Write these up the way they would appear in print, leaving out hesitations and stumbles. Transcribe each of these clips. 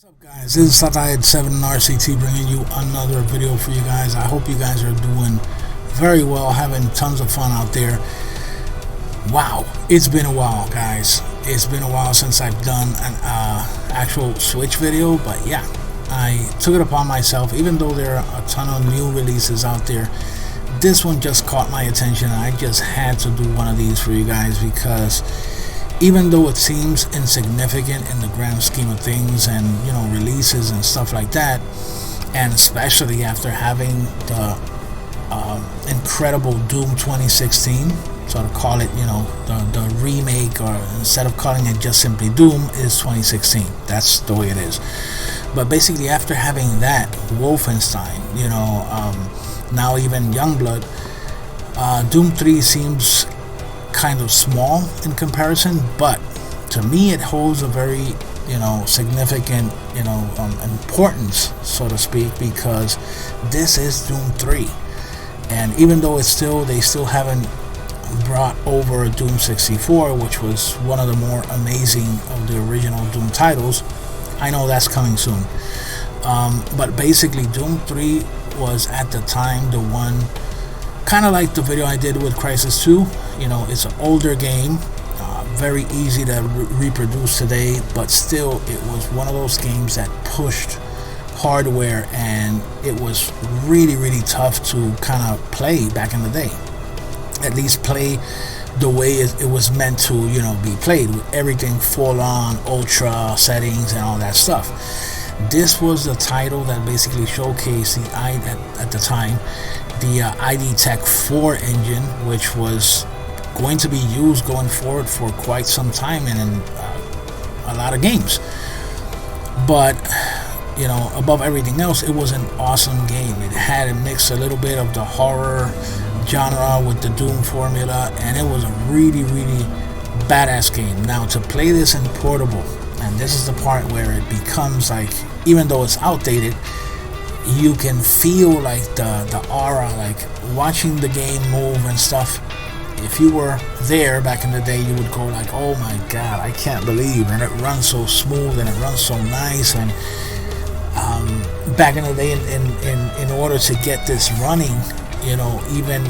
What's up, guys? This is Hyperpie RCT bringing you another video for you guys. I hope you guys are doing very well, having tons of fun out there. Wow, it's been a while, guys. It's been a while since I've done an actual Switch video, but yeah, I took it upon myself. Even though there are a ton of new releases out there, this one just caught my attention, and I just had to do one of these for you guys because even though it seems insignificant in the grand scheme of things and, you know, releases and stuff like that, and especially after having the incredible Doom 2016, so to call it, you know, the remake, or instead of calling it just simply Doom, is 2016. That's the way it is. But basically, after having that, Wolfenstein, you know, now even Youngblood, Doom 3 seems kind of small in comparison, but to me it holds a very, you know, significant, you know, importance, so to speak, because this is Doom 3, and even though it's still, they still haven't brought over Doom 64, which was one of the more amazing of the original Doom titles. I know that's coming soon, but basically Doom 3 was at the time the one, kind of like the video I did with Crysis 2. You know, it's an older game, very easy to reproduce today, but still it was one of those games that pushed hardware, and it was really tough to kind of play back in the day. At least play the way it was meant to, you know, be played, with everything full on ultra settings and all that stuff. This was the title that basically showcased the at the time the ID Tech 4 engine, which was going to be used going forward for quite some time and in a lot of games. But, you know, above everything else, it was an awesome game. It had a mix, a little bit of the horror genre with the Doom formula, and it was a really badass game. Now, to play this in portable, and this is the part where it becomes like, even though it's outdated, you can feel like the aura, like watching the game move and stuff. If you were there back in the day, you would go like, oh my god, I can't believe, and it runs so smooth and it runs so nice. And back in the day, in order to get this running, you know, even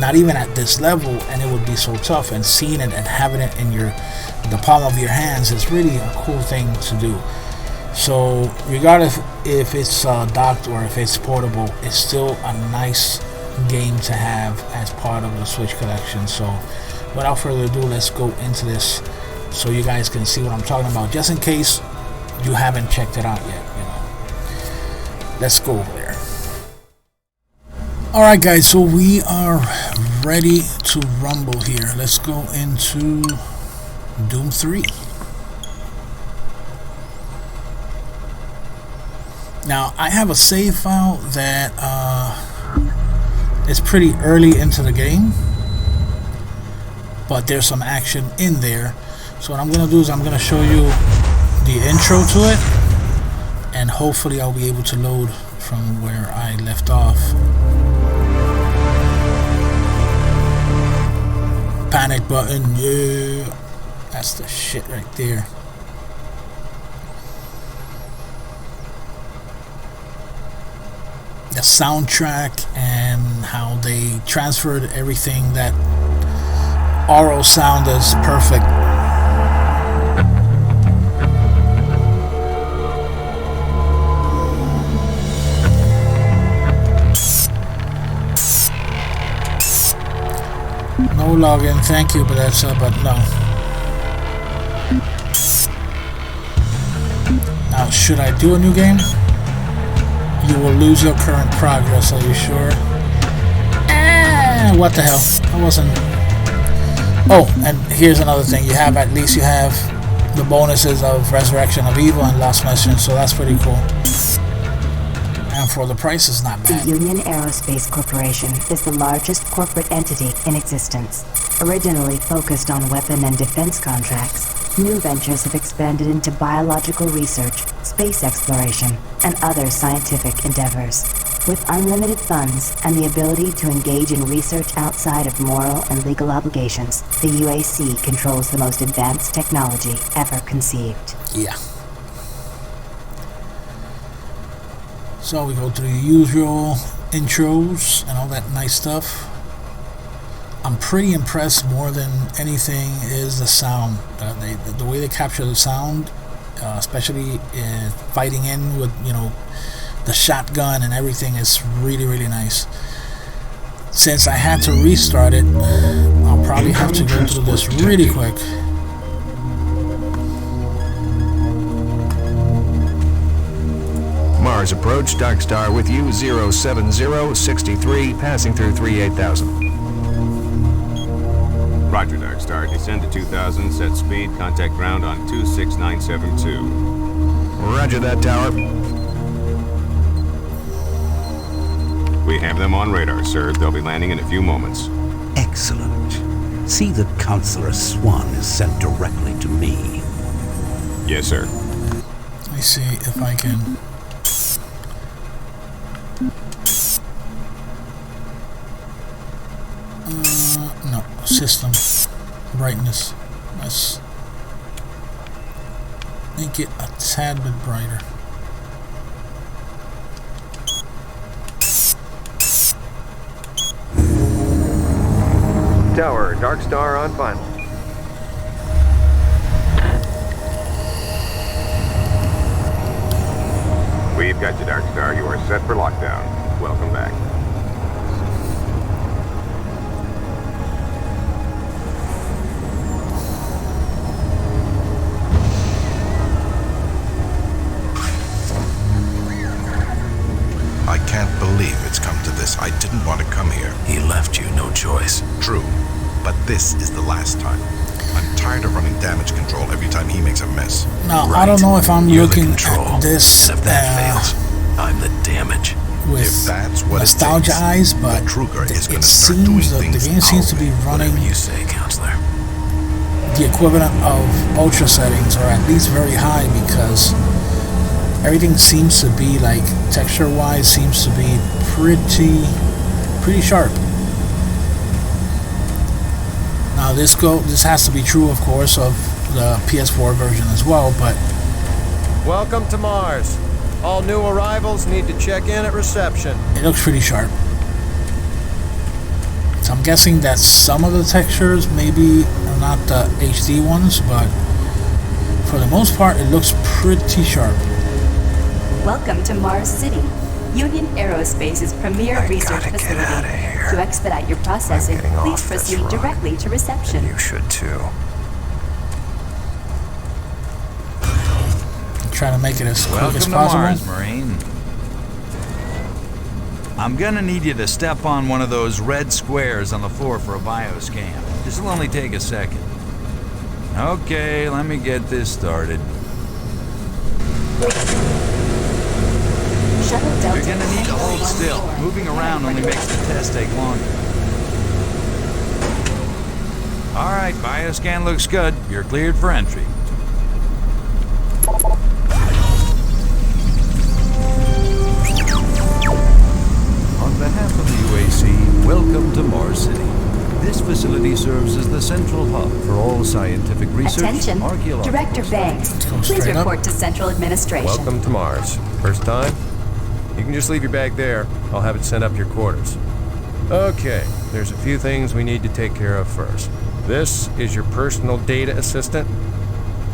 not even at this level, and it would be so tough, and seeing it and having it in the palm of your hands is really a cool thing to do. So regardless if it's docked or if it's portable, it's still a nice game to have as part of the Switch collection. So without further ado, let's go into this so you guys can see what I'm talking about, just in case you haven't checked it out yet, you know. Let's go over there. Alright guys, so we are ready to rumble here. Let's go into Doom 3. Now, I have a save file that is pretty early into the game, but there's some action in there. So what I'm going to do is I'm going to show you the intro to it, and hopefully I'll be able to load from where I left off. Panic button, yeah, that's the shit right there. The soundtrack and how they transferred everything, that aural sound is perfect. No login, thank you, but that's but no. Now, should I do a new game? You will lose your current progress. Are you sure? What the hell? I wasn't. Oh, and here's another thing. You have, at least you have the bonuses of Resurrection of Evil and Lost Mission, so that's pretty cool. And for the price, it's not bad. The Union Aerospace Corporation is the largest corporate entity in existence. Originally focused on weapon and defense contracts, new ventures have expanded into biological research, space exploration, and other scientific endeavors. With unlimited funds and the ability to engage in research outside of moral and legal obligations, the UAC controls the most advanced technology ever conceived. Yeah. So we go through the usual intros and all that nice stuff. I'm pretty impressed more than anything is the sound. The way they capture the sound, especially fighting in with, you know, the shotgun and everything, is really, really nice. Since I had to restart it, I'll probably have to go through this really quick. Mars approach, Dark Star with you, 07063, passing through 38000. Roger, Dark Star. Descend to 2000, set speed, contact ground on 26972. Roger that, tower. We have them on radar, sir. They'll be landing in a few moments. Excellent. See that Counselor Swan is sent directly to me. Yes, sir. Let me see if I can... no, system brightness. Let's make it a tad bit brighter. Tower, Dark Star on final. We've got you, Dark Star. You are set for lockdown. Welcome back. I can't believe it's come to this. I didn't want to come here. He left you no choice. True, but this is the last time. I'm tired of running damage control every time he makes a mess. Now, Right. I don't know if I'm You're looking the control. at this If that fails, I'm the damage. with If that's what it nostalgia takes, eyes, but Kruger is going it to start doing seems that the things game seems to be running Whatever you say, Counselor. the equivalent of ultra settings, or at least very high, because everything seems to be, like, texture wise, seems to be pretty sharp. Now this has to be true, of course, of the PS4 version as well, but Welcome to Mars. All new arrivals need to check in at reception. it looks pretty sharp. So I'm guessing that some of the textures maybe are not the HD ones, but for the most part it looks pretty sharp. Welcome to Mars City, Union Aerospace's premier research gotta get facility. outta here. To expedite your processing, I'm getting please off this proceed run. directly to reception. You should too. Try to make it as quick Welcome as to possible. Mars, Marine. I'm gonna need you to step on one of those red squares on the floor for a bioscan. This'll only take a second. Okay, let me get this started. Shuttle Delta. You're gonna need to hold still. Moving around only makes the test take longer. Alright, bioscan looks good. You're cleared for entry. On behalf of the UAC, welcome to Mars City. This facility serves as the central hub for all scientific research, Attention, archaeological Director Banks. go Please straight up. report to Central Administration. Welcome to Mars. First time? You can just leave your bag there. I'll have it sent up to your quarters. Okay, there's a few things we need to take care of first. This is your personal data assistant.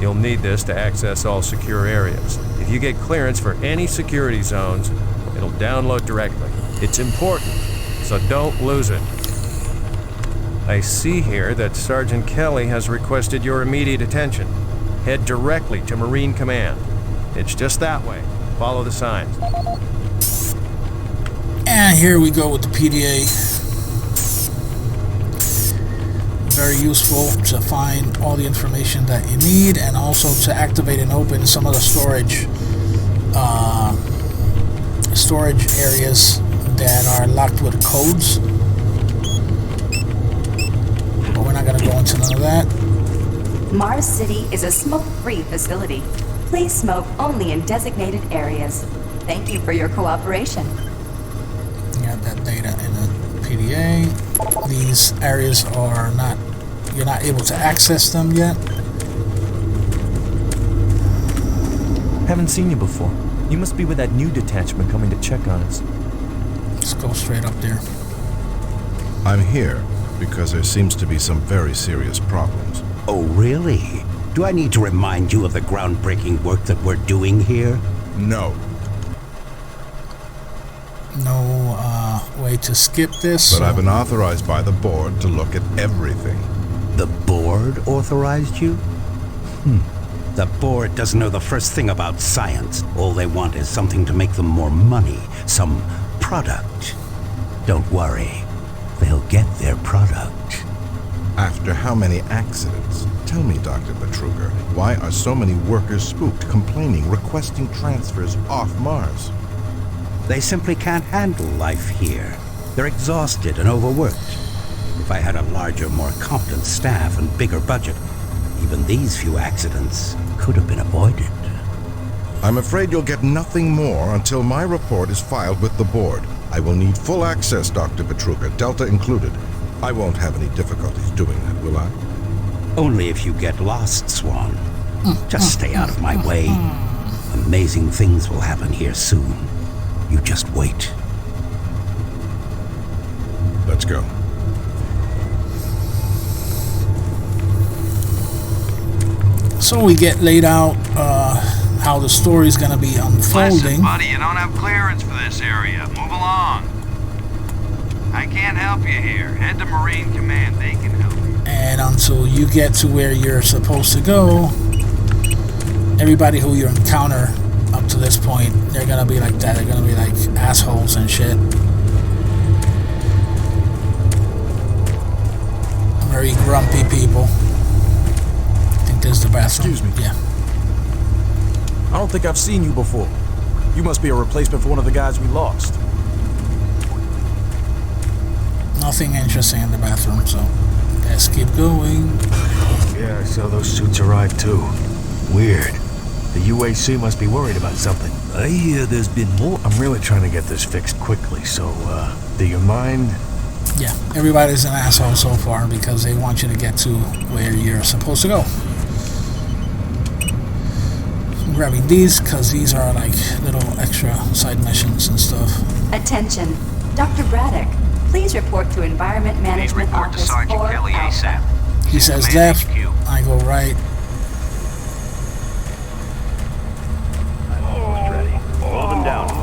You'll need this to access all secure areas. If you get clearance for any security zones, it'll download directly. It's important, so don't lose it. I see here that Sergeant Kelly has requested your immediate attention. Head directly to Marine Command. It's just that way. Follow the signs. And here we go with the PDA. Very useful to find all the information that you need, and also to activate and open some of the storage areas that are locked with codes. But we're not going to go into none of that. Mars City is a smoke-free facility. Please smoke only in designated areas. Thank you for your cooperation. You got that data in the PDA. These areas are not, you're not able to access them yet. Haven't seen you before. You must be with that new detachment coming to check on us. Let's go straight up there. I'm here because there seems to be some very serious problems. Oh, really? Do I need to remind you of the groundbreaking work that we're doing here? No. No way to skip this. But I've been authorized by the board to look at everything. The board authorized you? The board doesn't know the first thing about science. All they want is something to make them more money, some product. Don't worry, they'll get their product. After how many accidents? Tell me, Dr. Betruger, why are so many workers spooked, complaining, requesting transfers off Mars? They simply can't handle life here. They're exhausted and overworked. If I had a larger, more competent staff and bigger budget, even these few accidents could have been avoided. I'm afraid you'll get nothing more until my report is filed with the board. I will need full access, Dr. Betruger, Delta included. I won't have any difficulties doing that, will I? Only if you get lost, Swan. Just stay out of my way. Amazing things will happen here soon. You just wait. Let's go. So we get laid out how the story's gonna be unfolding. Listen, buddy, you don't have clearance for this area. Move along. I can't help you here. Head to Marine Command. They can help you. And until you get to where you're supposed to go, everybody who you encounter up to this point, they're gonna be like that. They're gonna be like assholes and shit. Very grumpy people. I think this is the bathroom. Excuse me. Yeah. I don't think I've seen you before. You must be a replacement for one of the guys we lost. Nothing interesting in the bathroom, so let's keep going. Yeah, I saw those suits arrive too. Weird. The UAC must be worried about something. I hear there's been more. I'm really trying to get this fixed quickly, so, do you mind? Yeah, everybody's an asshole so far because they want you to get to where you're supposed to go. I'm grabbing these because these are like little extra side missions and stuff. Attention, Dr. Braddock. Please report to Environment Management Office 4 Alpha. He says left, I go right.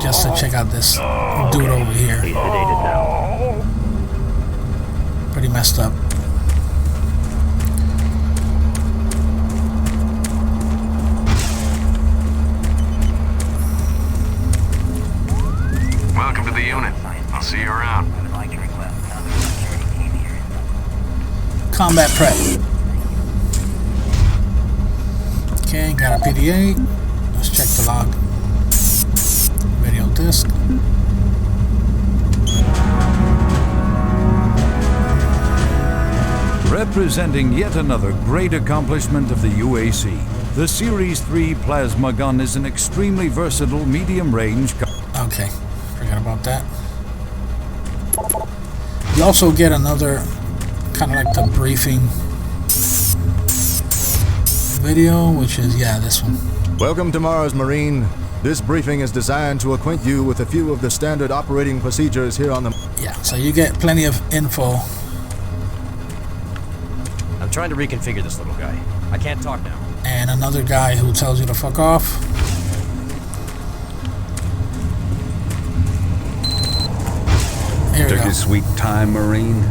Just to check out this dude over here. He's sedated now. Pretty messed up. Welcome to the unit. I'll see you around. Combat prep. Okay, got a PDA. Let's check the log. Radio disk. Representing yet another great accomplishment of the UAC, the Series 3 plasma gun is an extremely versatile medium-range gun. Okay, forgot about that. You also get another kind of like the briefing video, which is, yeah, this one. Welcome to Mars, Marine. This briefing is designed to acquaint you with a few of the standard operating procedures here on the... Yeah, so you get plenty of info. I'm trying to reconfigure this little guy. I can't talk now. And another guy who tells you to fuck off. Here we Took go. his sweet time, Marine.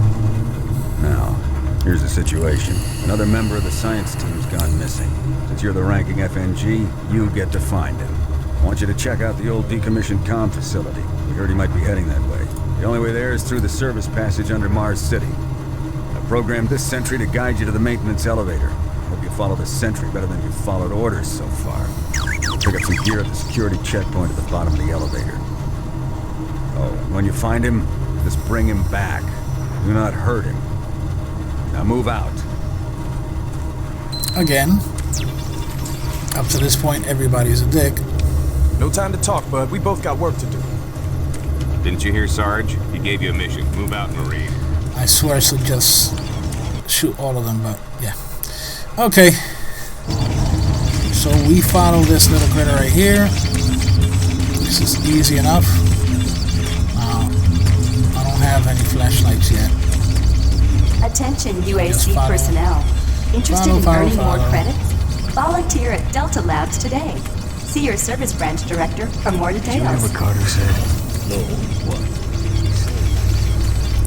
Now, here's the situation. Another member of the science team's gone missing. Since you're the ranking FNG, you get to find him. I want you to check out the old decommissioned comm facility. We heard he might be heading that way. The only way there is through the service passage under Mars City. I programmed this sentry to guide you to the maintenance elevator. Hope you follow the sentry better than you've followed orders so far. Pick up some gear at the security checkpoint at the bottom of the elevator. Oh, and when you find him, just bring him back. Do not hurt him. Now move out. Again, up to this point, everybody's a dick. No time to talk, bud. We both got work to do. Didn't you hear, Sarge? He gave you a mission. Move out, Marine. I swear I should just shoot all of them, but yeah. Okay. So we follow this little critter right here. This is easy enough. I don't have any flashlights yet. Attention UAC personnel. Interested in earning more credits? Volunteer at Delta Labs today. See your service branch director for more details. Did you hear what Carter said? No, what?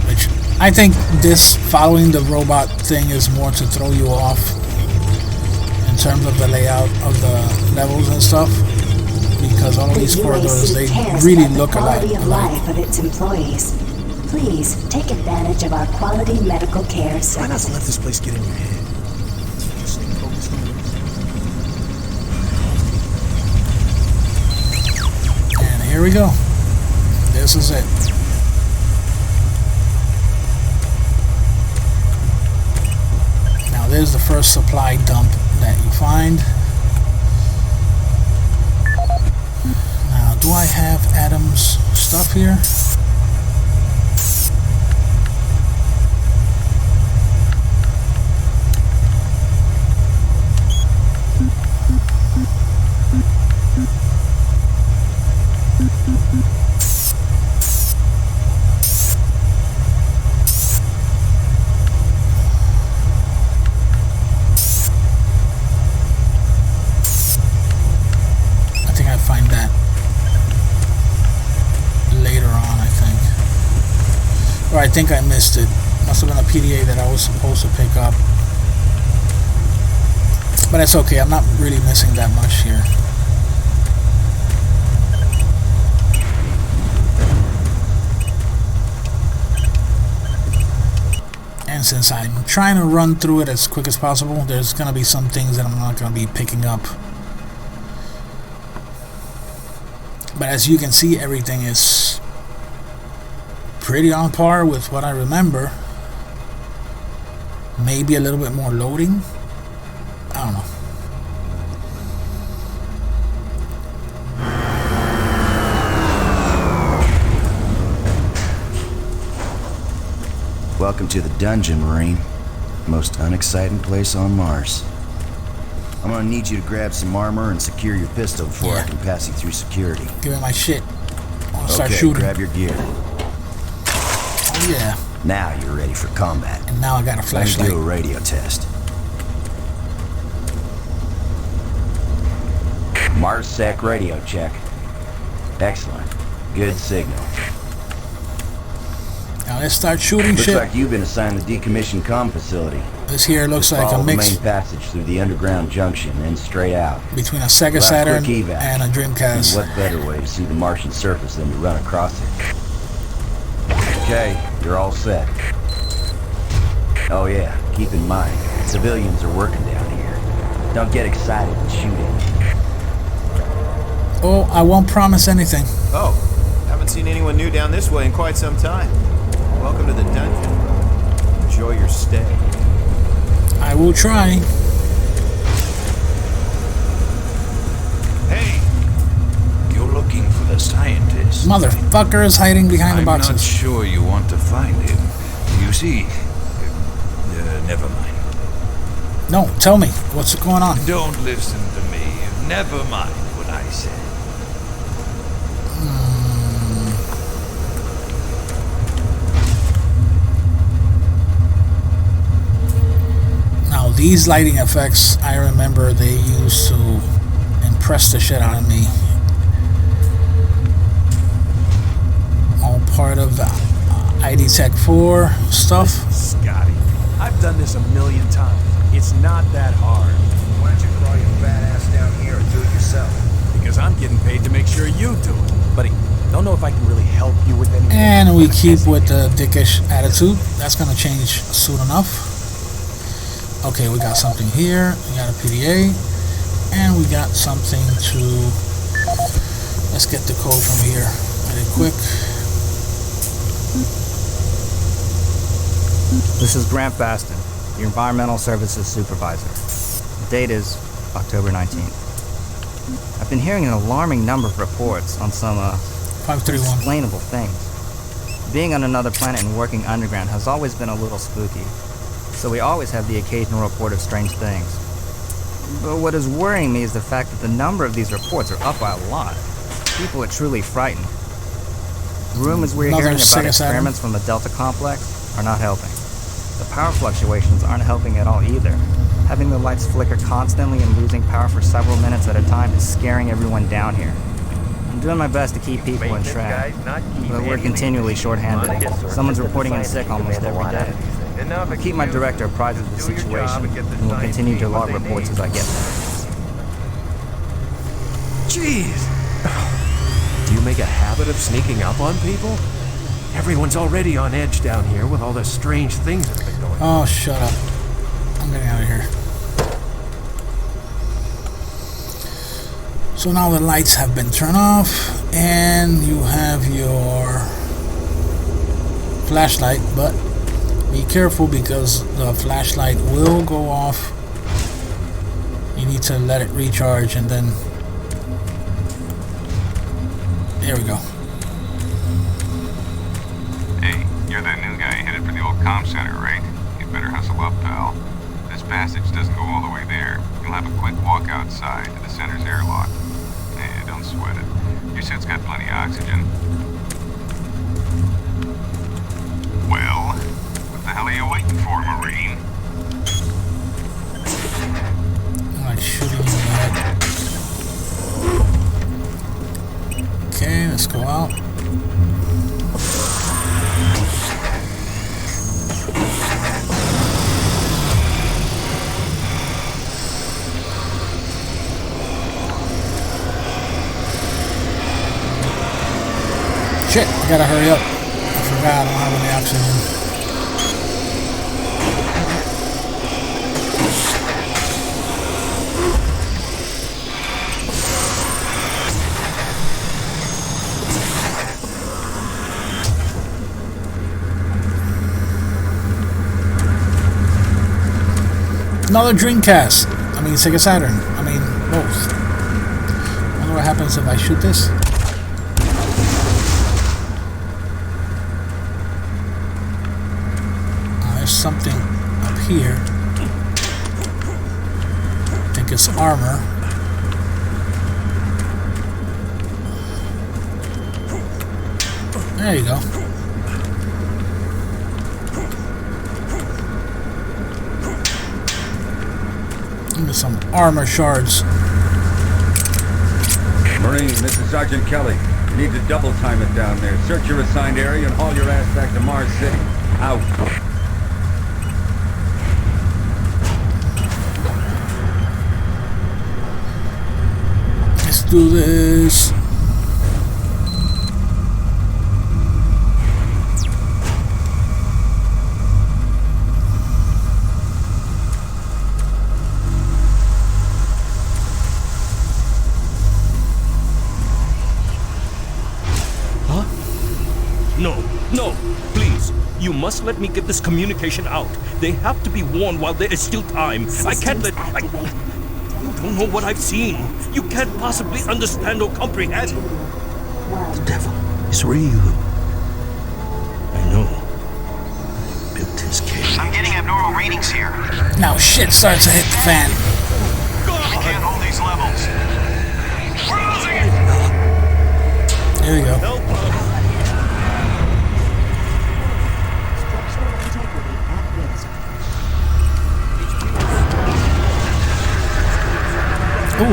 Which I think this following the robot thing is more to throw you off in terms of the layout of the levels and stuff, because all of these corridors, they really look alike. Quality of life of its employees. Please take advantage of our quality medical care services. Try not to let this place get in your head. Stay focused on this. And here we go. This is it. Now there's the first supply dump that you find. Now, do I have Adam's stuff here? I think I missed it. Must have been a PDA that I was supposed to pick up. But it's okay, I'm not really missing that much here. And since I'm trying to run through it as quick as possible, there's going to be some things that I'm not going to be picking up. But as you can see, everything is pretty on par with what I remember. Maybe a little bit more loading. I don't know. Welcome to the dungeon, Marine. Most unexciting place on Mars. I'm gonna need you to grab some armor and secure your pistol before I can pass you through security. Give me my shit. I wanna start shooting. Grab your gear. Oh yeah. Now you're ready for combat. And now I got a flashlight. Let's do a radio test. MarsSec radio check. Excellent. Good signal. Now let's start shooting shit. Looks like you've been assigned the decommissioned comm facility. This here looks like a mix. Follow the main passage through the underground junction and straight out. Between a Sega Saturn and a Dreamcast. And what better way to see the Martian surface than to run across it? Okay, you're all set. Oh yeah, keep in mind, civilians are working down here. Don't get excited and shoot at me. Oh, I won't promise anything. Oh, haven't seen anyone new down this way in quite some time. Welcome to the dungeon. Enjoy your stay. I will try. Hey, you're looking for the scientist. Motherfucker is hiding behind the boxes. I'm not sure you want to find him. You see, never mind. No, tell me, what's going on? Don't listen to me. Never mind what I said. Now, these lighting effects, I remember they used to impress the shit out of me. All part of the ID Tech 4 stuff. Scotty, I've done this 1,000,000 times. It's not that hard. Why don't you crawl your fat ass down here and do it yourself? Because I'm getting paid to make sure you do it. Buddy, don't know if I can really help you with anything. And we keep with the dickish attitude. That's gonna change soon enough. Okay, we got something here. We got a PDA. And we got something to... Let's get the code from here really quick. This is Grant Baston, the Environmental Services Supervisor. The date is October 19th. I've been hearing an alarming number of reports on some unexplainable things. Being on another planet and working underground has always been a little spooky, so we always have the occasional report of strange things. But what is worrying me is the fact that the number of these reports are up by a lot. People are truly frightened. Rumors we're hearing about experiments from the Delta Complex are not helping. The power fluctuations aren't helping at all either. Having the lights flicker constantly and losing power for several minutes at a time is scaring everyone down here. I'm doing my best to keep people in track, but we're continually short-handed. Someone's reporting in sick almost every day. I'll keep my director apprised of the situation, and will continue to log reports as I get them. Jeez! Do you make a habit of sneaking up on people? Everyone's already on edge down here with all the strange things that have been going on. Oh, shut up. I'm getting out of here. So now the lights have been turned off, and you have your flashlight, but be careful because the flashlight will go off. You need to let it recharge, and then there we go. Hey, you're that new guy headed for the old comm center, right? You better hustle up, pal. This passage doesn't go all the way there. You'll have a quick walk outside to the center's airlock. Hey, don't sweat it. Your suit's got plenty of oxygen. Well, what the hell are you waiting for, Marine? I'm like shooting in the head. Okay, let's go out. Shit, I gotta hurry up. I forgot I don't have any oxygen. Another Dreamcast. I mean, Sega Saturn. I mean, both. I wonder what happens if I shoot this. Something up here. I think it's armor. There you go. Give me some armor shards. Marine, this is Sergeant Kelly. You need to double time it down there. Search your assigned area and haul your ass back to Mars City. Out. Do this. Huh? No, please. You must let me get this communication out. They have to be warned while there is still time. I can't let... You don't know what I've seen. You can't possibly understand or comprehend. The devil is real. I know. Built his cage. I'm getting abnormal readings here. Now shit starts to hit the fan. We can't hold these levels. We're losing it. There you go. Ooh.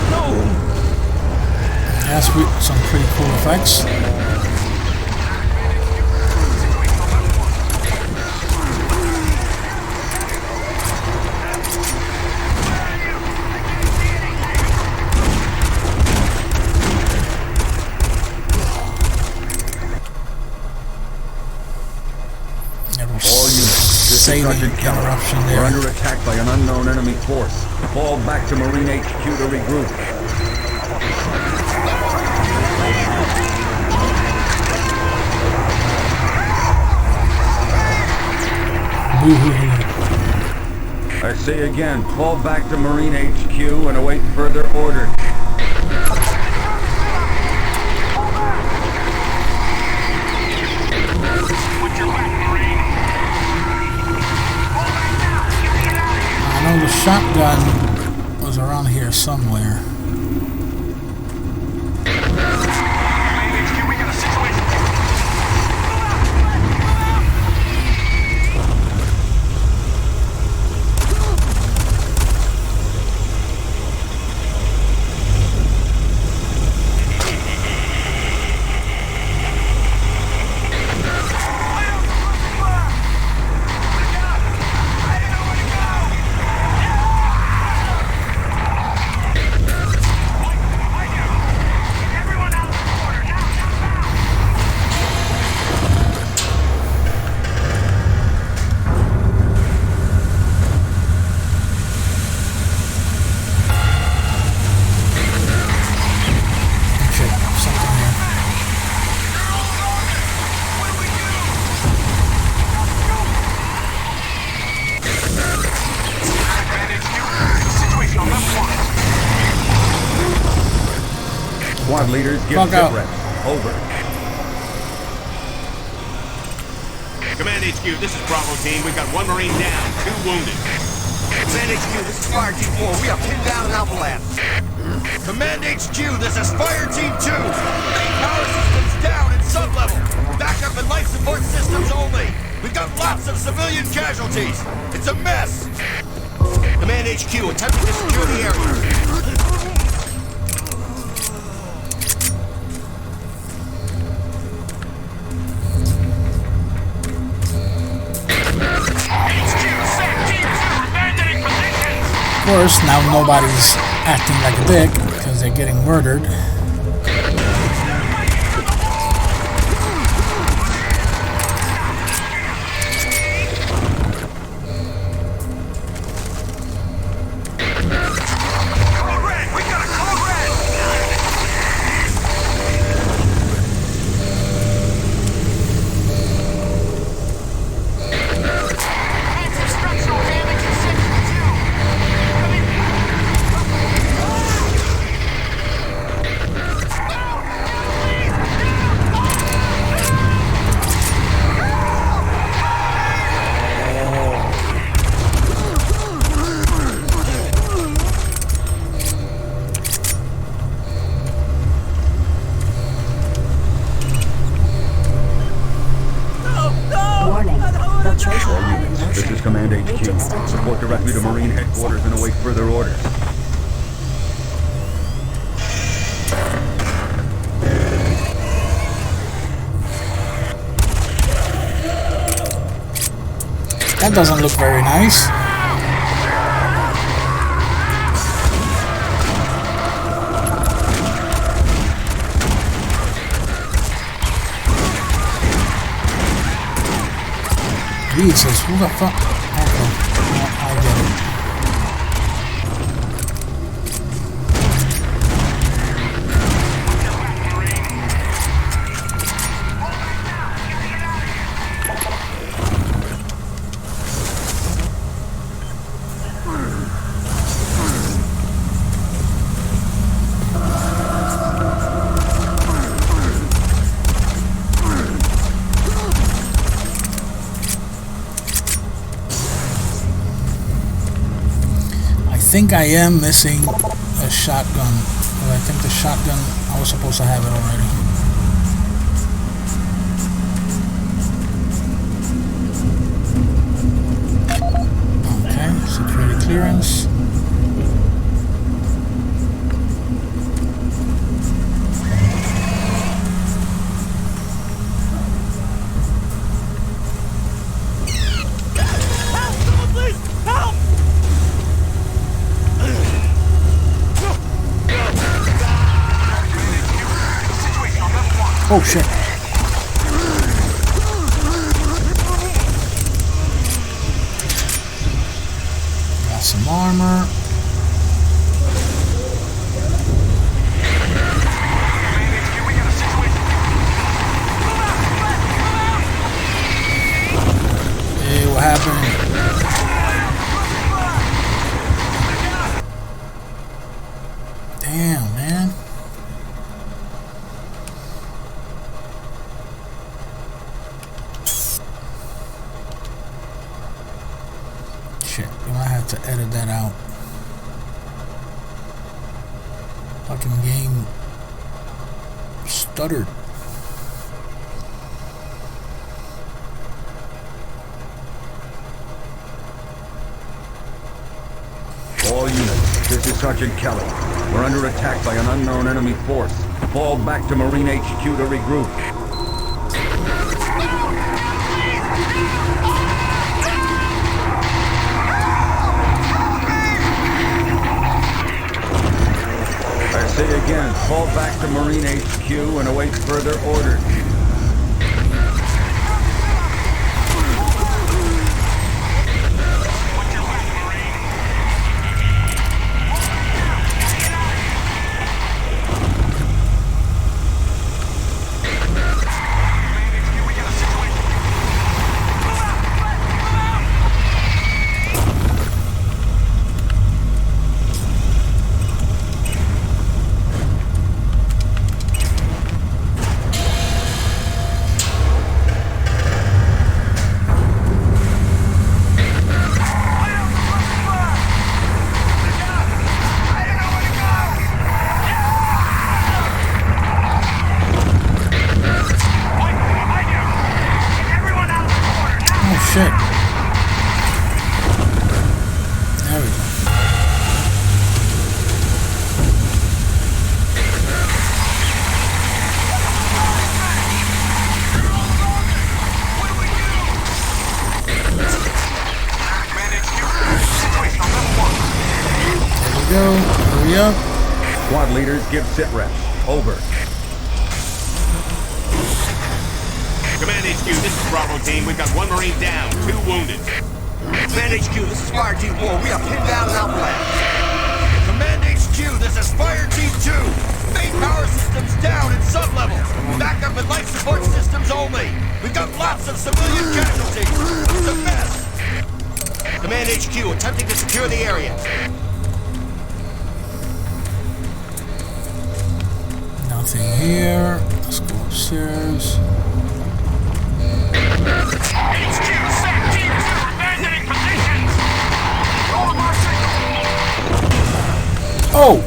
No. That's some pretty cool effects. Sergeant Keller, we're under attack by an unknown enemy force. Fall back to Marine HQ to regroup. I say again, fall back to Marine HQ and await further orders. I know the shotgun was around here somewhere. Squad leaders, give sit rep. Over. Command HQ, this is Bravo team. We've got 1 Marine down, 2 wounded. Command HQ, this is Fire Team 4. We are pinned down in Alpha Lab. Command HQ, this is Fire Team 2. Main power systems down in sub-level. Backup and life support systems only. We've got lots of civilian casualties. It's a mess. Command HQ, attempting to secure the area. Of course, now nobody's acting like a dick because they're getting murdered. This is Command HQ. Report directly to Marine Headquarters and await further orders. That doesn't look very nice. Jesus, who the fuck? Okay, I get it. I think I am missing a shotgun. But I think the shotgun, I was supposed to have it already. Okay, security clearance. Oh shit. Got some armor. Hey, what happened? Damn, man. edit that out. Fucking game stuttered. All units, this is Sergeant Kelly. We're under attack by an unknown enemy force. Fall back to Marine HQ to regroup. I say again, fall back to Marine HQ and await further orders. Shit. There we go. There we go. Hurry up. Squad leaders, give sit reps. Over. Command HQ, this is Bravo team. We've got 1 Marine down, 2 wounded. Command HQ, this is Fire Team 4. We are pinned down and outflanked. Command HQ, this is Fire Team 2. Main power systems down in sub-level. Backup and life support systems only. We've got lots of civilian casualties. It's a mess. Command HQ, attempting to secure the area. Nothing here. Let's go upstairs. HQ, SAC Team 2, abandoning positions! All of our signals! Oh!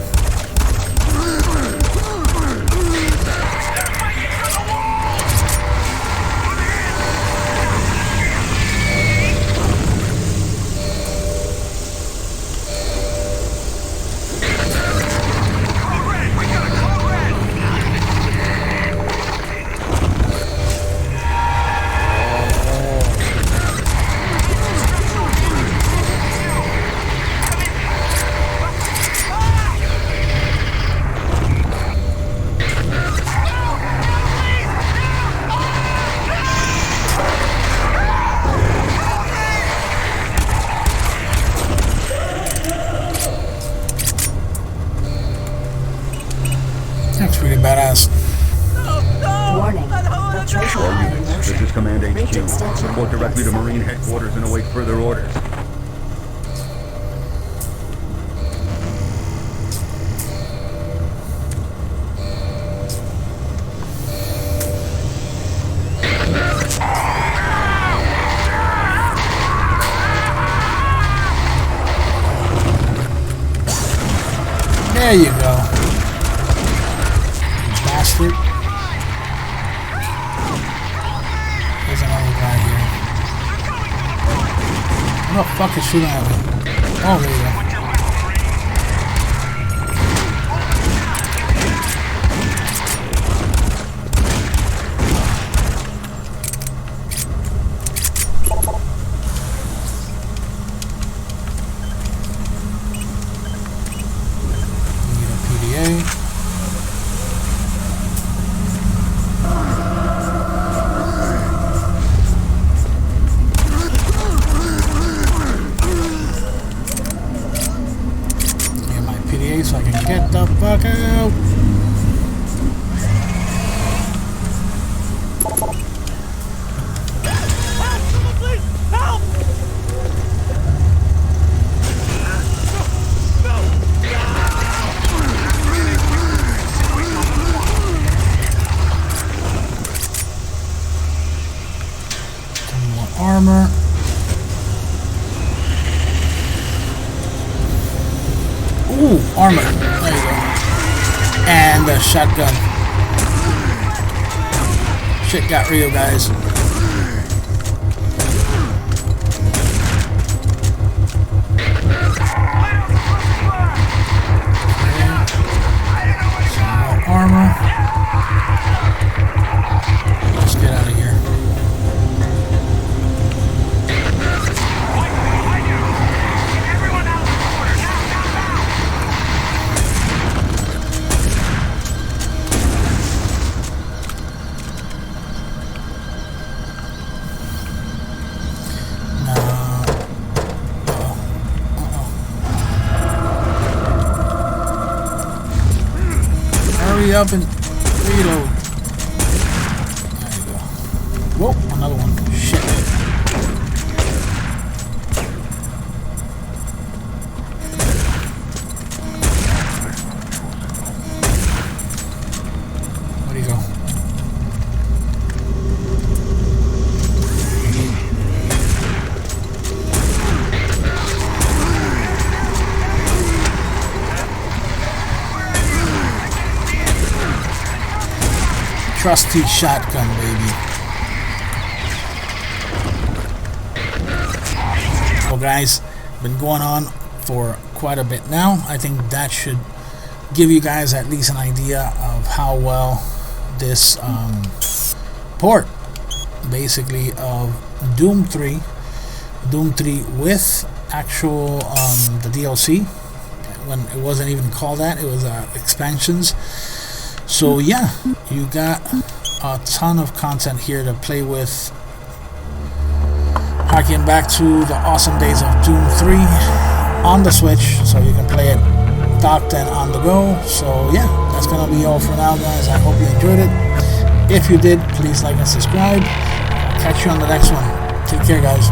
That's pretty badass. Warning. Filtration All in units, motion. this is Command Bridge HQ. extension Report directly to Marine headquarters and await further orders. There you go. Bastard. There's another guy here. What the fuck is shooting at me? Oh, there you go. So I can get the fuck out. Some more armor. Ooh, armor. There you go. And a shotgun. Shit got real, guys. Armor. Let's get out of here. Hurry up and reload. There you go. Whoa, another one. Shit. Where'd he go? Trusty shotgun, baby. Well, guys, been going on for quite a bit now. I think that should give you guys at least an idea of how well this port, basically, of Doom 3 with actual the DLC, when it wasn't even called that, it was expansions. So yeah, you got a ton of content here to play with. Harking back to the awesome days of Doom 3 on the Switch, so you can play it docked and on the go. So yeah, that's gonna be all for now, guys. I hope you enjoyed it. If you did, please like and subscribe. I'll catch you on the next one. Take care, guys.